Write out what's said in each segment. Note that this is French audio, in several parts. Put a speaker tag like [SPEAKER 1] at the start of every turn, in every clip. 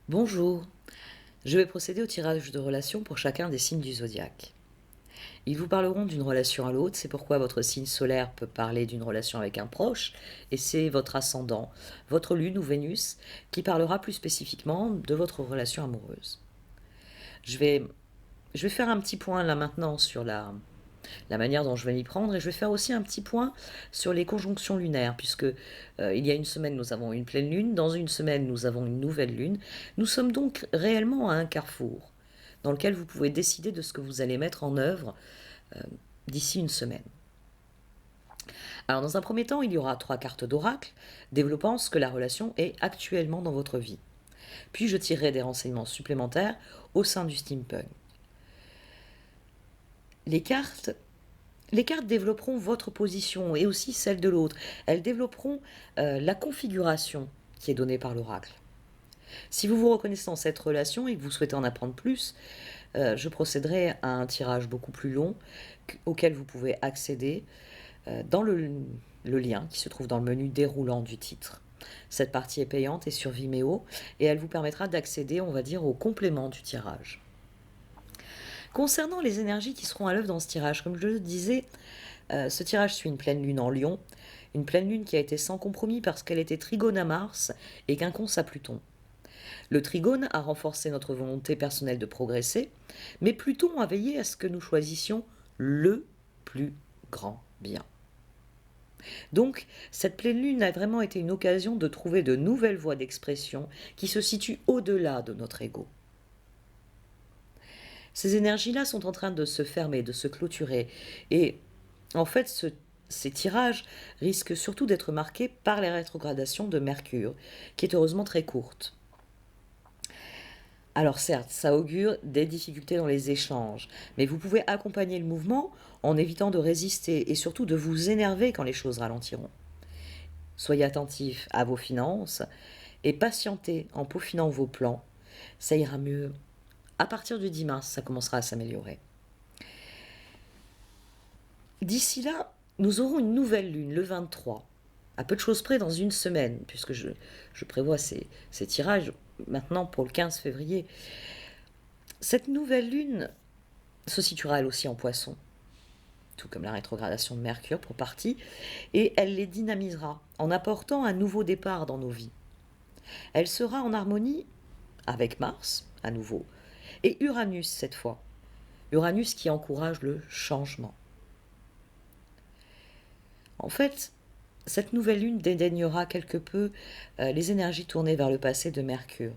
[SPEAKER 1] Bonjour, je vais procéder au tirage de relations pour chacun des signes du zodiaque. Ils vous parleront d'une relation à l'autre, c'est pourquoi votre signe solaire peut parler d'une relation avec un proche, et c'est votre ascendant, votre lune ou Vénus, qui parlera plus spécifiquement de votre relation amoureuse. Je vais, je vais faire un petit point là maintenant sur la manière dont je vais m'y prendre, et je vais faire aussi un petit point sur les conjonctions lunaires, puisque il y a une semaine nous avons une pleine lune, dans une semaine nous avons une nouvelle lune. Nous sommes donc réellement à un carrefour dans lequel vous pouvez décider de ce que vous allez mettre en œuvre euh, d'ici une semaine. Alors dans un premier temps, il y aura 3 cartes d'oracle développant ce que la relation est actuellement dans votre vie. Puis je tirerai des renseignements supplémentaires au sein du steampunk. Les cartes Les cartes développeront votre position et aussi celle de l'autre. Elles développeront la configuration qui est donnée par l'oracle. Si vous vous reconnaissez dans cette relation et que vous souhaitez en apprendre plus, je procéderai à un tirage beaucoup plus long auquel vous pouvez accéder dans le lien qui se trouve dans le menu déroulant du titre. Cette partie est payante et sur Vimeo et elle vous permettra d'accéder, on va dire, au complément du tirage. Concernant les énergies qui seront à l'œuvre dans ce tirage, comme je le disais, ce tirage suit une pleine lune en Lion, une pleine lune qui a été sans compromis parce qu'elle était trigone à Mars et quinconce à Pluton. Le trigone a renforcé notre volonté personnelle de progresser, mais Pluton a veillé à ce que nous choisissions le plus grand bien. Donc, cette pleine lune a vraiment été une occasion de trouver de nouvelles voies d'expression qui se situent au-delà de notre ego. Ces énergies-là sont en train de se fermer, de se clôturer, et en fait, ces tirages risquent surtout d'être marqués par les rétrogradations de Mercure, qui est heureusement très courte. Alors certes, ça augure des difficultés dans les échanges, mais vous pouvez accompagner le mouvement en évitant de résister et surtout de vous énerver quand les choses ralentiront. Soyez attentif à vos finances et patientez en peaufinant vos plans. Ça ira mieux. À partir du 10 mars, ça commencera à s'améliorer. D'ici là, nous aurons une nouvelle lune, le 23, à peu de choses près dans une semaine, puisque je prévois ces tirages maintenant pour le 15 février. Cette nouvelle lune se situera elle aussi en poisson, tout comme la rétrogradation de Mercure pour partie, et elle les dynamisera en apportant un nouveau départ dans nos vies. Elle sera en harmonie avec Mars, à nouveau, et Uranus cette fois. Uranus qui encourage le changement. En fait, cette nouvelle lune dédaignera quelque peu les énergies tournées vers le passé de Mercure.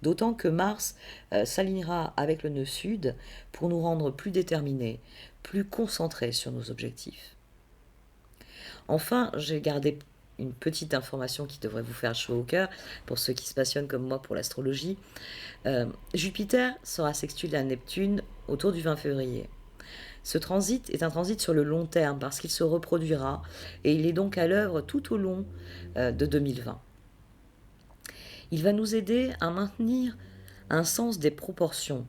[SPEAKER 1] D'autant que Mars s'alignera avec le nœud sud pour nous rendre plus déterminés, plus concentrés sur nos objectifs. Enfin, j'ai gardé une petite information qui devrait vous faire chaud au cœur pour ceux qui se passionnent comme moi pour l'astrologie. Jupiter sera sextile à Neptune autour du 20 février. Ce transit est un transit sur le long terme parce qu'il se reproduira et il est donc à l'œuvre tout au long de 2020. Il va nous aider à maintenir un sens des proportions,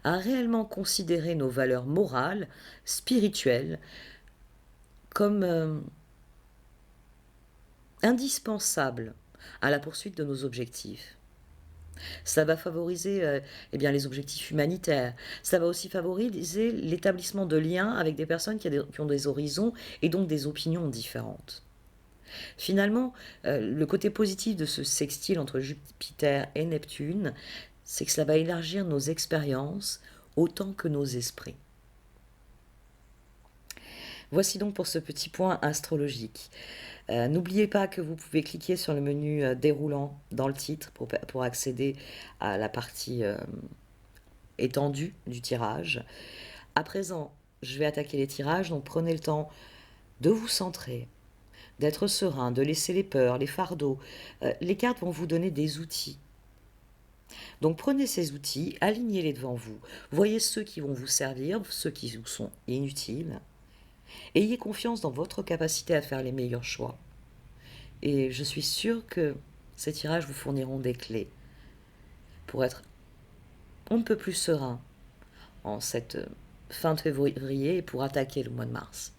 [SPEAKER 1] à réellement considérer nos valeurs morales, spirituelles, comme indispensables à la poursuite de nos objectifs. Ça va favoriser eh bien, les objectifs humanitaires. Ça va aussi favoriser l'établissement de liens avec des personnes qui ont des horizons et donc des opinions différentes. Finalement, le côté positif de ce sextile entre Jupiter et Neptune, c'est que cela va élargir nos expériences autant que nos esprits. Voici donc pour ce petit point astrologique. N'oubliez pas que vous pouvez cliquer sur le menu déroulant dans le titre pour accéder à la partie étendue du tirage. À présent, je vais attaquer les tirages, donc prenez le temps de vous centrer, d'être serein, de laisser les peurs, les fardeaux. Les cartes vont vous donner des outils. Donc prenez ces outils, alignez-les devant vous. Voyez ceux qui vont vous servir, ceux qui vous sont inutiles. Ayez confiance dans votre capacité à faire les meilleurs choix. Et je suis sûre que ces tirages vous fourniront des clés pour être on ne peut plus serein en cette fin de février et pour attaquer le mois de mars.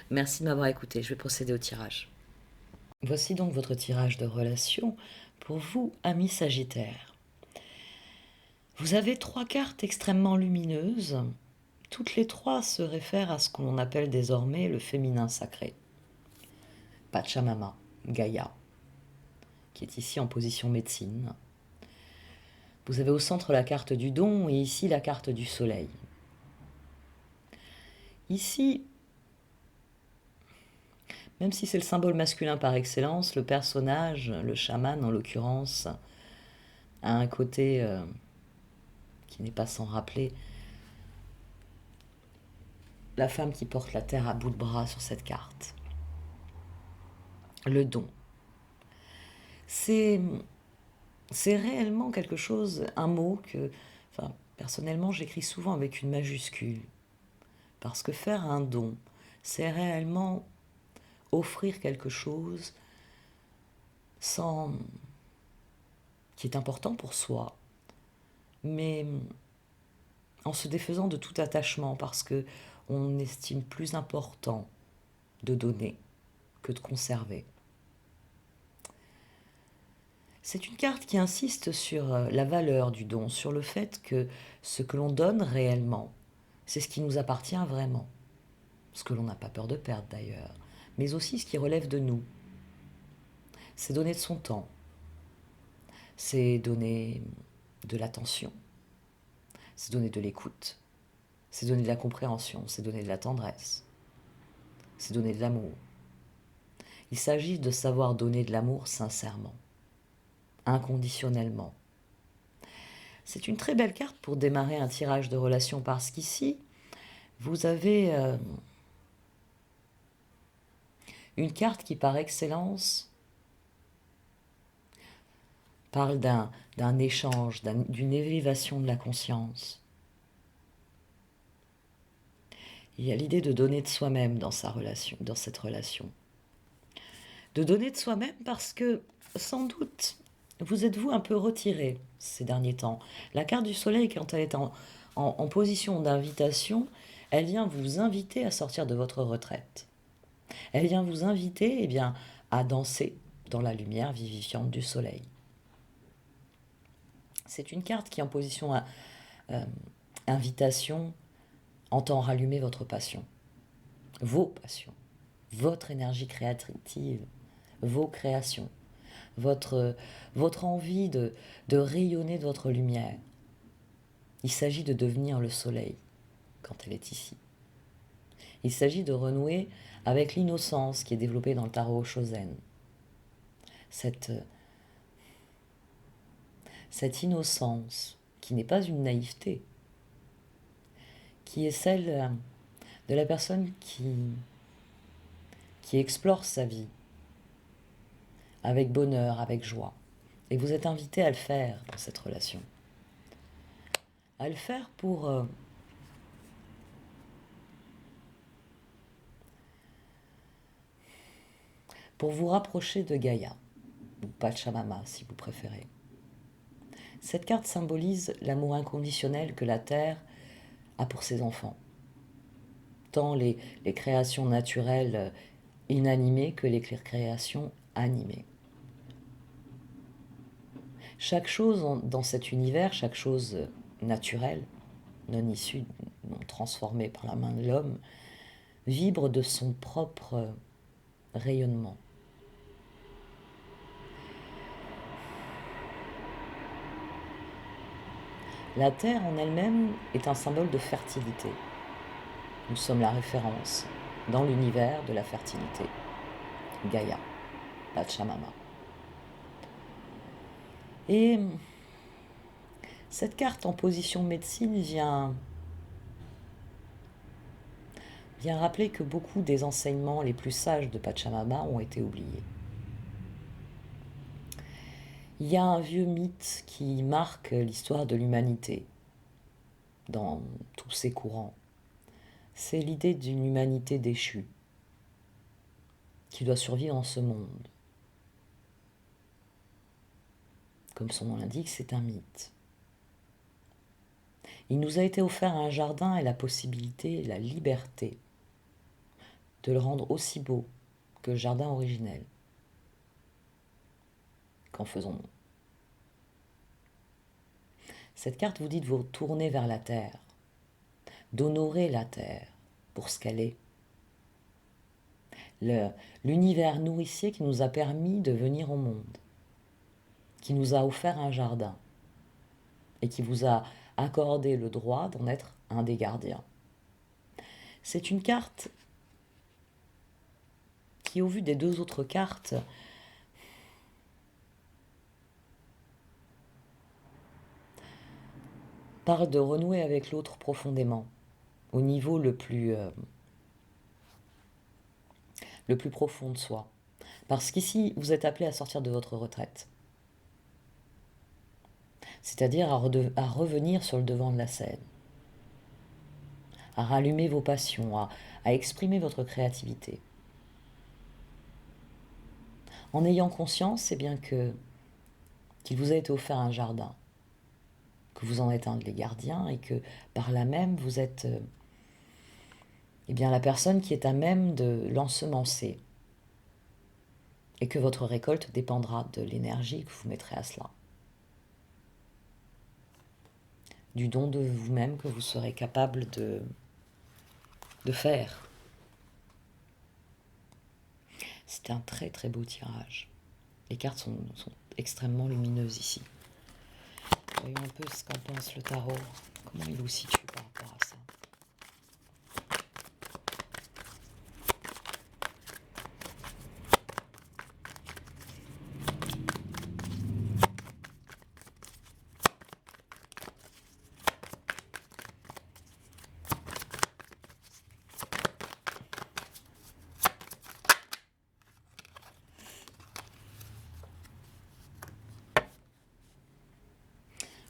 [SPEAKER 1] Merci de m'avoir écouté, je vais procéder au tirage. Voici donc votre tirage de relation Pour vous, amis Sagittaires, vous avez 3 cartes extrêmement lumineuses. Toutes les 3 se réfèrent à ce que l'on appelle désormais le féminin sacré. Pachamama, Gaïa, qui est ici en position médecine. Vous avez au centre la carte du don et ici la carte du soleil. Ici, même si c'est le symbole masculin par excellence, le personnage, le chaman en l'occurrence, a un côté qui n'est pas sans rappeler la femme qui porte la terre à bout de bras sur cette carte. Le don. C'est réellement quelque chose, un mot que, personnellement, j'écris souvent avec une majuscule. Parce que faire un don, c'est réellement offrir quelque chose qui est important pour soi, mais en se défaisant de tout attachement, parce que on estime plus important de donner que de conserver. C'est une carte qui insiste sur la valeur du don, sur le fait que ce que l'on donne réellement, c'est ce qui nous appartient vraiment. Ce que l'on n'a pas peur de perdre d'ailleurs, mais aussi ce qui relève de nous. C'est donner de son temps, c'est donner de l'attention, c'est donner de l'écoute, c'est donner de la compréhension, c'est donner de la tendresse, c'est donner de l'amour. Il s'agit de savoir donner de l'amour sincèrement, inconditionnellement. C'est une très belle carte pour démarrer un tirage de relation parce qu'ici, vous avez une carte qui par excellence parle d'un échange, d'une élévation de la conscience. Il y a l'idée de donner de soi-même dans cette relation. De donner de soi-même parce que, sans doute, vous êtes-vous un peu retiré ces derniers temps. La carte du soleil, quand elle est en position d'invitation, elle vient vous inviter à sortir de votre retraite. Elle vient vous inviter à danser dans la lumière vivifiante du soleil. C'est une carte qui, en position invitation, entend rallumer votre passion, vos passions, votre énergie créative, vos créations, votre envie de rayonner de votre lumière. Il s'agit de devenir le soleil quand elle est ici. Il s'agit de renouer avec l'innocence qui est développée dans le tarot Shozen. Cette innocence qui n'est pas une naïveté, qui est celle de la personne qui explore sa vie avec bonheur, avec joie. Et vous êtes invité à le faire dans cette relation. À le faire pour vous rapprocher de Gaïa, ou Pachamama si vous préférez. Cette carte symbolise l'amour inconditionnel que la Terre a pour ses enfants. Tant les créations naturelles inanimées que les créations animées. Chaque chose dans cet univers, chaque chose naturelle, non issue, non transformée par la main de l'homme, vibre de son propre rayonnement. La Terre en elle-même est un symbole de fertilité. Nous sommes la référence dans l'univers de la fertilité. Gaïa, Pachamama. Et cette carte en position médecine vient rappeler que beaucoup des enseignements les plus sages de Pachamama ont été oubliés. Il y a un vieux mythe qui marque l'histoire de l'humanité dans tous ses courants. C'est l'idée d'une humanité déchue qui doit survivre en ce monde. Comme son nom l'indique, c'est un mythe. Il nous a été offert un jardin et la possibilité, la liberté de le rendre aussi beau que le jardin originel. Qu'en faisons-nous ? Cette carte vous dit de vous tourner vers la Terre, d'honorer la Terre pour ce qu'elle est. L'univers nourricier qui nous a permis de venir au monde, qui nous a offert un jardin et qui vous a accordé le droit d'en être un des gardiens. C'est une carte qui, au vu des deux autres cartes, parle de renouer avec l'autre profondément, au niveau le plus profond de soi. Parce qu'ici, vous êtes appelé à sortir de votre retraite. C'est-à-dire à revenir sur le devant de la scène, à rallumer vos passions, à exprimer votre créativité. En ayant conscience, c'est bien qu'il vous a été offert un jardin, que vous en êtes un des gardiens et que par là même, vous êtes la personne qui est à même de l'ensemencer et que votre récolte dépendra de l'énergie que vous mettrez à cela. Du don de vous-même que vous serez capable de faire. C'est un très très beau tirage. Les cartes sont extrêmement lumineuses ici. Voyons un peu ce qu'en pense le tarot. Comment il vous situe par rapport à ça.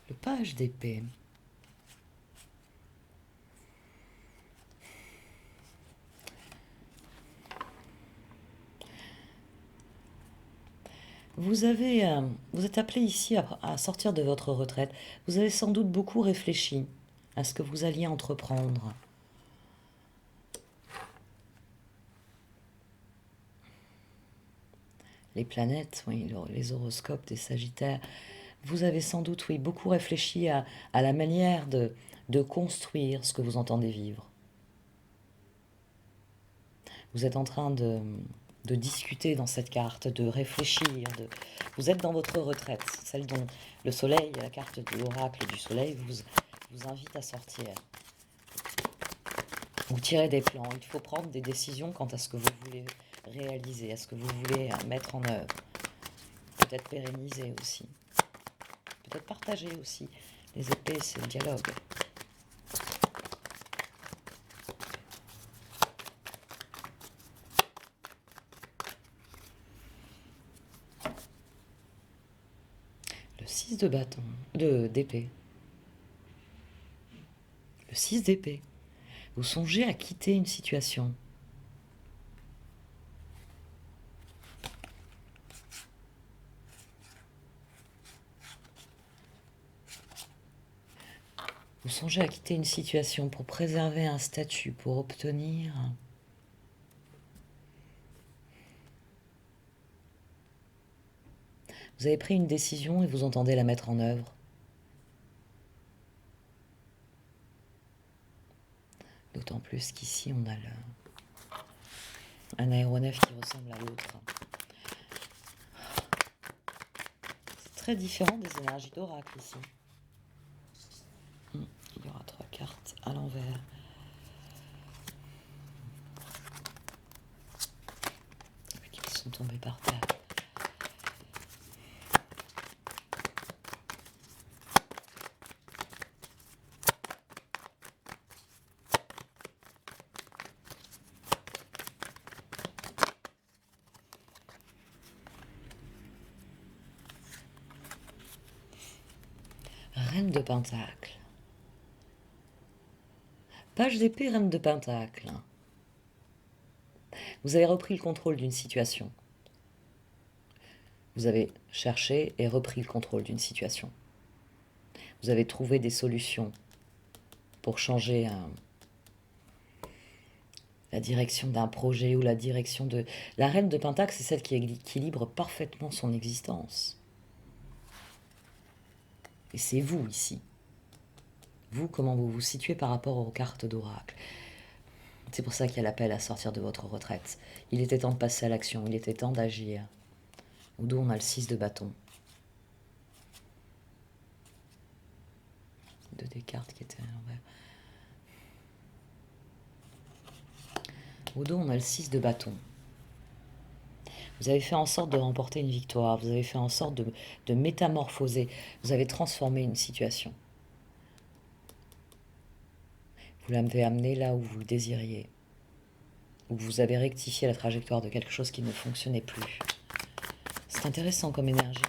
[SPEAKER 1] Le page d'épée. Vous êtes appelé ici à sortir de votre retraite. Vous avez sans doute beaucoup réfléchi à ce que vous alliez entreprendre. Les planètes, oui, les horoscopes des Sagittaires. Vous avez sans doute, oui, beaucoup réfléchi à la manière de construire ce que vous entendez vivre. Vous êtes en train de discuter dans cette carte, de réfléchir. Vous êtes dans votre retraite, celle dont le soleil, la carte de l'oracle du soleil, vous invite à sortir. Vous tirez des plans. Il faut prendre des décisions quant à ce que vous voulez réaliser, à ce que vous voulez mettre en œuvre. Peut-être pérenniser aussi. Peut-être partager aussi. Les épées, c'est le dialogue. Le 6 de bâton, d'épée. Le 6 d'épée. Vous songez à quitter une situation. Vous songez à quitter une situation pour préserver un statut, pour obtenir... Vous avez pris une décision et vous entendez la mettre en œuvre. D'autant plus qu'ici, on a un aéronef qui ressemble à l'autre. C'est très différent des énergies d'oracle ici. Il y aura 3 cartes à l'envers. Qui sont tombées par terre. Reine de Pentacle. Page d'épée, Reine de Pentacle. Vous avez repris le contrôle d'une situation. Vous avez cherché et repris le contrôle d'une situation. Vous avez trouvé des solutions pour changer la direction d'un projet ou la direction de... La Reine de Pentacle, c'est celle qui équilibre parfaitement son existence. Et c'est vous ici. Vous, comment vous vous situez par rapport aux cartes d'oracle. C'est pour ça qu'il y a l'appel à sortir de votre retraite. Il était temps de passer à l'action, il était temps d'agir. Au dos, on a le 6 de bâton. Deux des cartes qui étaient à l'envers. Au dos, on a le 6 de bâton. Vous avez fait en sorte de remporter une victoire, vous avez fait en sorte de métamorphoser, vous avez transformé une situation. Vous l'avez amené là où vous le désiriez, où vous avez rectifié la trajectoire de quelque chose qui ne fonctionnait plus. C'est intéressant comme énergie.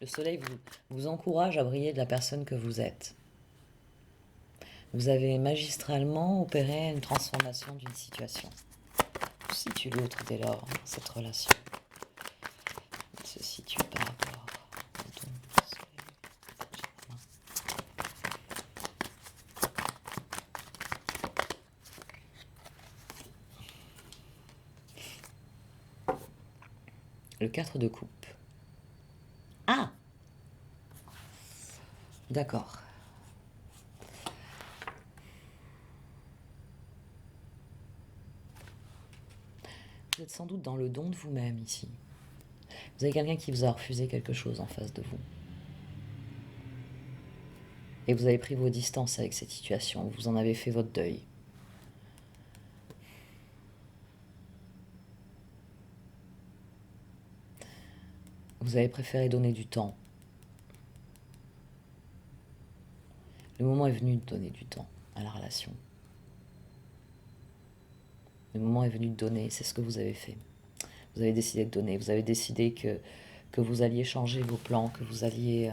[SPEAKER 1] Le soleil vous encourage à briller de la personne que vous êtes. Vous avez magistralement opéré une transformation d'une situation. Où se situe l'autre dès lors dans cette relation? Il se situe par rapport au don du soleil. Le 4 de coupe. Ah! D'accord. Vous êtes sans doute dans le don de vous-même ici. Vous avez quelqu'un qui vous a refusé quelque chose en face de vous. Et vous avez pris vos distances avec cette situation. Vous en avez fait votre deuil. Vous avez préféré donner du temps. Le moment est venu de donner du temps à la relation. Le moment est venu de donner, c'est ce que vous avez fait. Vous avez décidé de donner, vous avez décidé que vous alliez changer vos plans, que vous alliez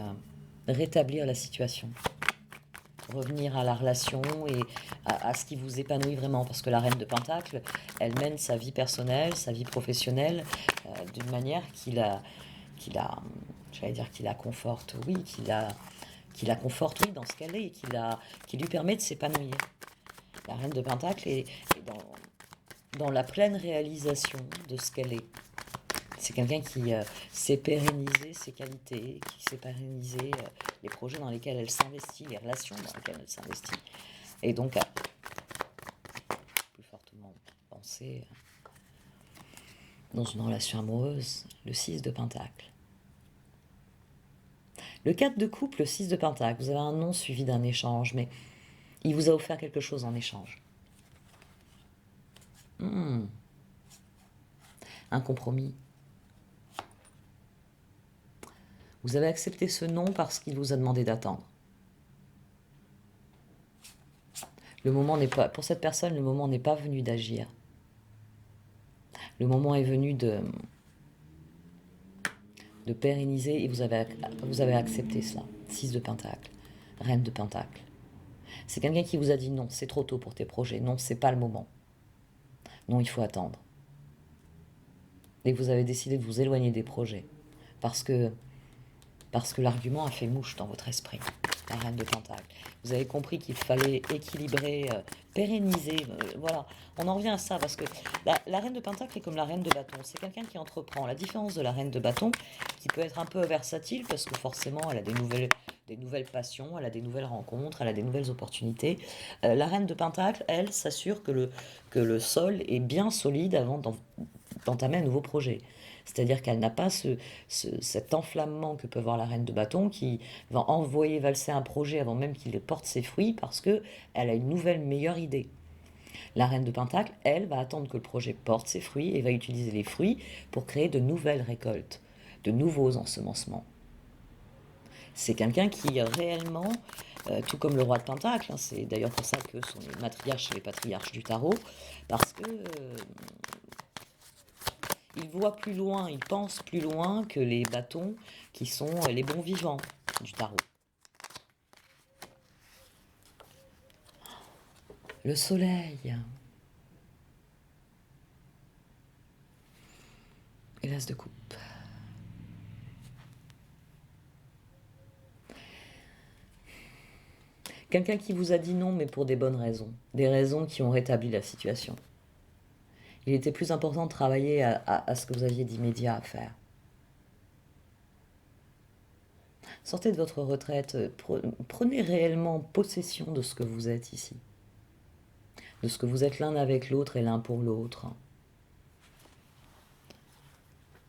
[SPEAKER 1] rétablir la situation. Revenir à la relation et à ce qui vous épanouit vraiment. Parce que la reine de Pentacle, elle mène sa vie personnelle, sa vie professionnelle d'une manière j'allais dire qui la conforte, oui, qui la conforte, oui, dans ce qu'elle est, et qui lui permet de s'épanouir. La reine de Pentacle est dans la pleine réalisation de ce qu'elle est. C'est quelqu'un qui sait pérenniser ses qualités, qui sait pérenniser les projets dans lesquels elle s'investit, les relations dans lesquelles elle s'investit. Et donc, plus fortement penser dans une relation amoureuse, le 6 de Pentacle. Le 4 de coupe, le 6 de Pentacle, vous avez un nom suivi d'un échange, mais il vous a offert quelque chose en échange. Un compromis. Vous avez accepté ce non parce qu'il vous a demandé d'attendre. Le moment n'est pas, pour cette personne, le moment n'est pas venu d'agir. Le moment est venu de pérenniser et vous avez accepté cela. 6 de Pentacle, reine de Pentacle. C'est quelqu'un qui vous a dit non, c'est trop tôt pour tes projets, non, c'est pas le moment. Non, il faut attendre. Et vous avez décidé de vous éloigner des projets parce que l'argument a fait mouche dans votre esprit. La reine de Pentacle. Vous avez compris qu'il fallait équilibrer, pérenniser. Voilà, on en revient à ça parce que la reine de Pentacle est comme la reine de bâton. C'est quelqu'un qui entreprend. La différence de la reine de bâton, qui peut être un peu versatile parce que forcément elle a des nouvelles passions, elle a des nouvelles rencontres, elle a des nouvelles opportunités. La reine de Pentacle, elle, s'assure que le sol est bien solide avant d'entamer un nouveau projet. C'est-à-dire qu'elle n'a pas cet enflammement que peut avoir la reine de bâton qui va envoyer valser un projet avant même qu'il porte ses fruits parce qu'elle a une nouvelle, meilleure idée. La reine de Pentacle, elle, va attendre que le projet porte ses fruits et va utiliser les fruits pour créer de nouvelles récoltes, de nouveaux ensemencements. C'est quelqu'un qui réellement, tout comme le roi de Pentacle, hein, c'est d'ailleurs pour ça que sont les matriarches et les patriarches du tarot, parce que il voit plus loin, il pense plus loin que les bâtons qui sont les bons vivants du tarot. Le soleil. Et l'as de coupe. Quelqu'un qui vous a dit non, mais pour des bonnes raisons. Des raisons qui ont rétabli la situation. Il était plus important de travailler à ce que vous aviez d'immédiat à faire. Sortez de votre retraite, prenez réellement possession de ce que vous êtes ici, de ce que vous êtes l'un avec l'autre et l'un pour l'autre.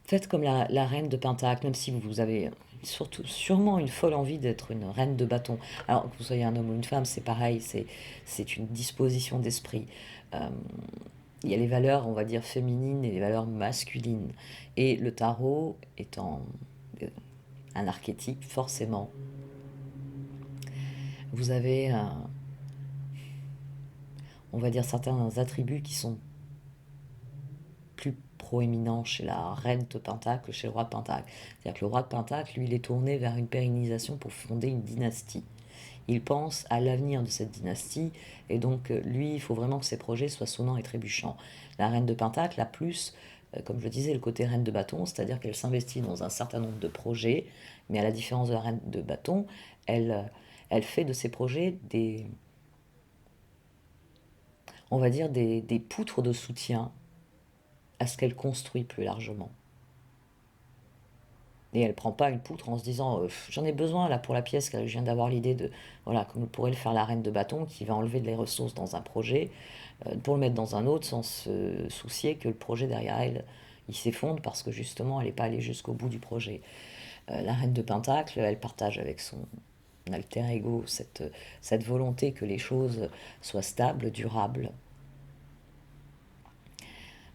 [SPEAKER 1] Faites comme la reine de Pentacle, même si vous avez sûrement une folle envie d'être une reine de bâton. Alors que vous soyez un homme ou une femme, c'est pareil, c'est une disposition d'esprit. Euh, il y a les valeurs, on va dire, féminines et les valeurs masculines. Et le tarot étant un archétype, forcément, vous avez, on va dire, certains attributs qui sont plus proéminents chez la reine de Pentacle que chez le roi de Pentacle. C'est-à-dire que le roi de Pentacle, lui, il est tourné vers une pérennisation pour fonder une dynastie. Il pense à l'avenir de cette dynastie, et donc lui, il faut vraiment que ses projets soient sonnants et trébuchants. La reine de Pentacle a plus, comme je le disais, le côté reine de bâton, c'est-à-dire qu'elle s'investit dans un certain nombre de projets, mais à la différence de la reine de bâton, elle fait de ses projets des, on va dire, des poutres de soutien à ce qu'elle construit plus largement. Et elle prend pas une poutre en se disant j'en ai besoin là pour la pièce, que je viens d'avoir l'idée de, voilà, comme pourrait le faire la reine de bâton qui va enlever des ressources dans un projet pour le mettre dans un autre sans se soucier que le projet derrière elle il s'effondre parce que justement elle n'est pas allée jusqu'au bout du projet. La reine de Pentacle, elle partage avec son alter ego cette volonté que les choses soient stables, durables.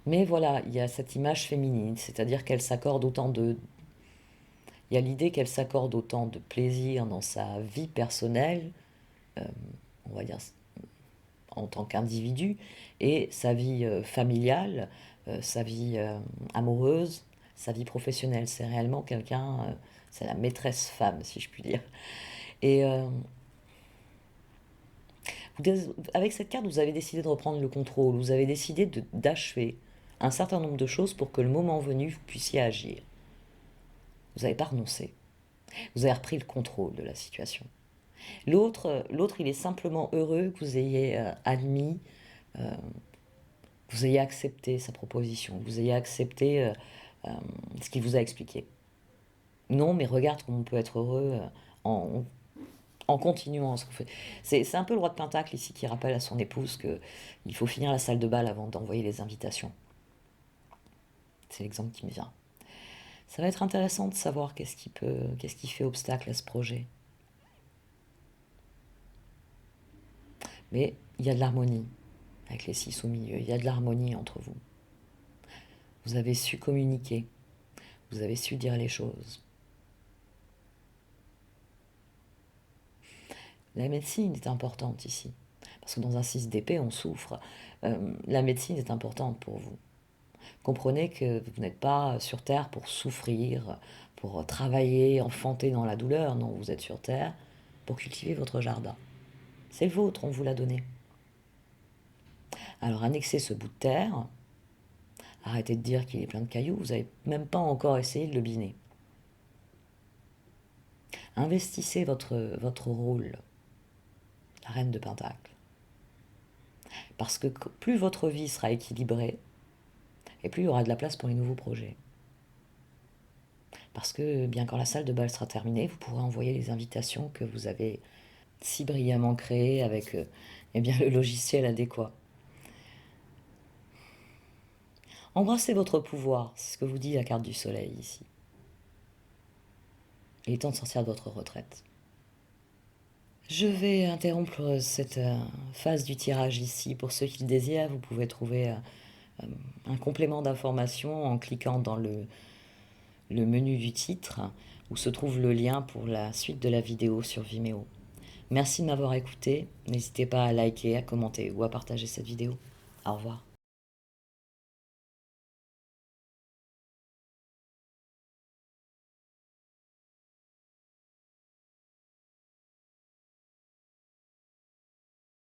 [SPEAKER 1] Mais voilà, il y a cette image féminine, c'est-à-dire qu'elle s'accorde autant de, il y a l'idée qu'elle s'accorde autant de plaisir dans sa vie personnelle, euh, on va dire en tant qu'individu, et sa vie familiale, sa vie amoureuse, sa vie professionnelle. C'est réellement quelqu'un, c'est la maîtresse femme, si je puis dire. Et avec cette carte, vous avez décidé de reprendre le contrôle, vous avez décidé d'achever un certain nombre de choses pour que le moment venu, vous puissiez agir. Vous n'avez pas renoncé. Vous avez repris le contrôle de la situation. L'autre, il est simplement heureux que vous ayez admis, euh, que vous ayez accepté sa proposition, que vous ayez accepté ce qu'il vous a expliqué. Non, mais regarde comment on peut être heureux en, en continuant ce qu'on fait. C'est un peu le roi de Pentacle ici qui rappelle à son épouse qu'il faut finir la salle de bal avant d'envoyer les invitations. C'est l'exemple qui me vient. Ça va être intéressant de savoir qu'est-ce qui fait obstacle à ce projet. Mais il y a de l'harmonie avec les 6 au milieu, il y a de l'harmonie entre vous. Vous avez su communiquer, vous avez su dire les choses. La médecine est importante ici, parce que dans un 6 d'épée, on souffre. La médecine est importante pour vous. Comprenez que vous n'êtes pas sur Terre pour souffrir, pour travailler, enfanter dans la douleur. Non, vous êtes sur Terre pour cultiver votre jardin. C'est le vôtre, on vous l'a donné. Alors annexez ce bout de terre, arrêtez de dire qu'il est plein de cailloux, vous n'avez même pas encore essayé de le biner. Investissez votre rôle, la reine de Pentacle. Parce que plus votre vie sera équilibrée, et plus il y aura de la place pour les nouveaux projets. Parce que bien quand la salle de bal sera terminée, vous pourrez envoyer les invitations que vous avez si brillamment créées avec eh bien, le logiciel adéquat. Embrassez votre pouvoir, c'est ce que vous dit la carte du soleil ici. Il est temps de sortir de votre retraite. Je vais interrompre cette phase du tirage ici. Pour ceux qui le désirent, vous pouvez trouver un complément d'information en cliquant dans le menu du titre où se trouve le lien pour la suite de la vidéo sur Vimeo. Merci de m'avoir écouté. N'hésitez pas à liker, à commenter ou à partager cette vidéo. Au revoir.